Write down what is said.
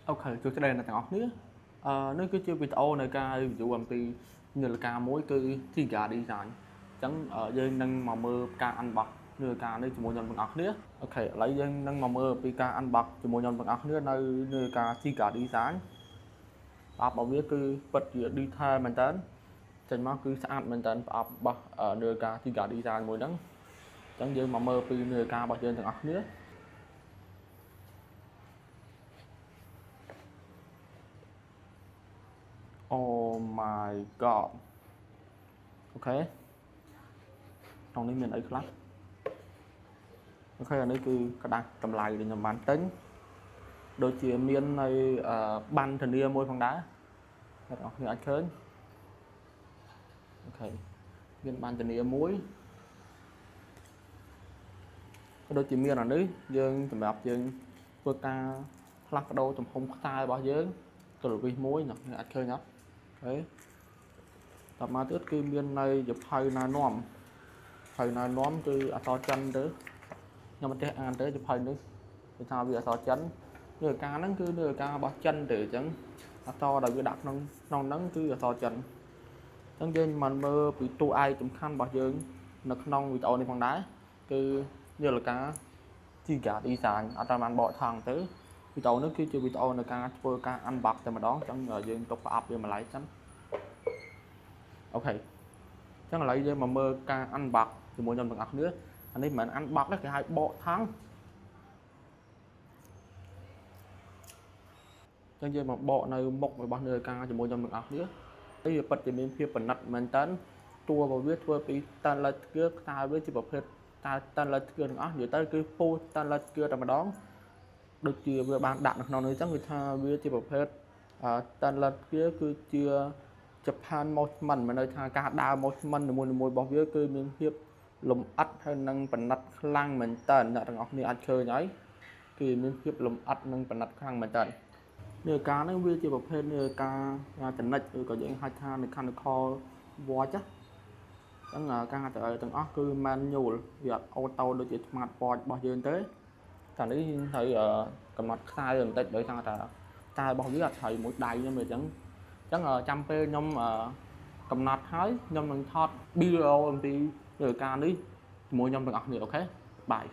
អូខេជួបច្ដីអ្នកទាំងអស់គ្នានេះគឺជាវីដេអូនៃការ review អំពីនាឡិកាមួយគឺ Tiger Design អញ្ចឹងយើងនឹងមកមើលការ unbox នាឡិកានេះជាមួយខ្ញុំទាំងអស់គ្នាអូខេឥឡូវយើងនឹងមកមើលពីការ unbox ជាមួយខ្ញុំទាំងអស់គ្នានៅនាឡិកា Tiger Design ប្រអប់របស់វាគឺពិតជា detail មែនតើចេញមកគឺស្អាតមែនតើប្រអប់របស់នាឡិកា Tiger Design មួយហ្នឹងអញ្ចឹងយើងមកមើលពីនាឡិការបស់យើងទាំងអស់គ្នាOh my god អូខេក្នុងនេះមានអីខ្លះអូខេអានេះគឺกระดาษតម្លៃដែលខ្ញុំបានទិញដូចជាមាននៅបានធានាមួយផងដែរអ្នកនរគ្នាអាចឃើញអូខេមានបានធានាមួយក៏ដូចជាមានអានេះយើងសម្រាប់យើងធ្វើការផ្លាស់ប្ដូរទំហំខ្សែរបស់យើងទៅលវិសមួយអ្នកអាចឃើញអត់អូខេតមកទៀតគឺមាននៅយផៅណានាំគឺអក្សរចិនទៅខ្ញុំមិនចេះអានទៅយផៅនេះគឺថាវាអក្សរចិននាឡិកាហ្នឹងគឺនាឡិការបស់ចិនទៅអញ្ចឹងអក្សរដែលវាដាក់ក្នុងហ្នឹងគឺអក្សរចិនអញ្ចឹងយើងមកមើលពីតួឯកសំខាន់របស់យើងនៅក្នុងវីដេអូនេះផងដែរគឺនាឡិកា Tiger Design អត់តាមបានបកថងទៅវីដេអូនេះគឺជាវីដេអូនៃការធ្វើការ unbox តែម្ដងអញ្ចឹងយើងទុកប្រអប់វាម្ល៉េះចឹងអូខេអញ្ចឹងឥឡូវយើងមកមើលការ unbox ជាមួយខ្ញុំទាំងអស់គ្នាអានេះមិនមែន unbox ទេគេហៅបកថងអញ្ចឹងយើងមកបកនៅមុខរបស់នាឡិកាជាមួយខ្ញុំទាំងអស់គ្នាហើយវាពិតជាមានភាពប្រណិតមែនតើតួរបស់វាធ្វើពី stainless steel ខ្សែវាជាប្រភេទstainless steel ទាំងអស់និយាយទៅគឺ full stainless steel តែម្ដងដូចជាវាបានដាក់នៅក្នុងនេះអញ្ចឹងវាថាវាជាប្រភេទ stainless steel គឺជា Japan Mossman មានន័យថាការដើរ Mossman នីមួយៗរបស់វាគឺមានភាពលម្អិតហើយនឹងប្រណិតខ្លាំងមែនតើអ្នកទាំងអស់គ្នាអាចឃើញហើយគឺមានភាពលម្អិតនិងប្រណិតខ្លាំងមែនតើនាឡិកានេះវាជាប្រភេទនាឡិកាចំណិចឬក៏យើងហៅថា mechanical watch អញ្ចឹងការទាំងអស់គឺ manual វាអត់ auto ដូចជា smart watch របស់យើងទេតែនេះត្រូវកំណត់ខ្សែបន្តិចដោយសារតែខ្សែរបស់វាអត់ត្រូវមួយដៃខ្ញុំអញ្ចឹងចាំពេលខ្ញុំកំណត់ហើយខ្ញុំនឹងថតវីដេអូអំពីនាឡិកានេះជាមួយខ្ញុំទាំងអស់គ្នាអូខេបាយ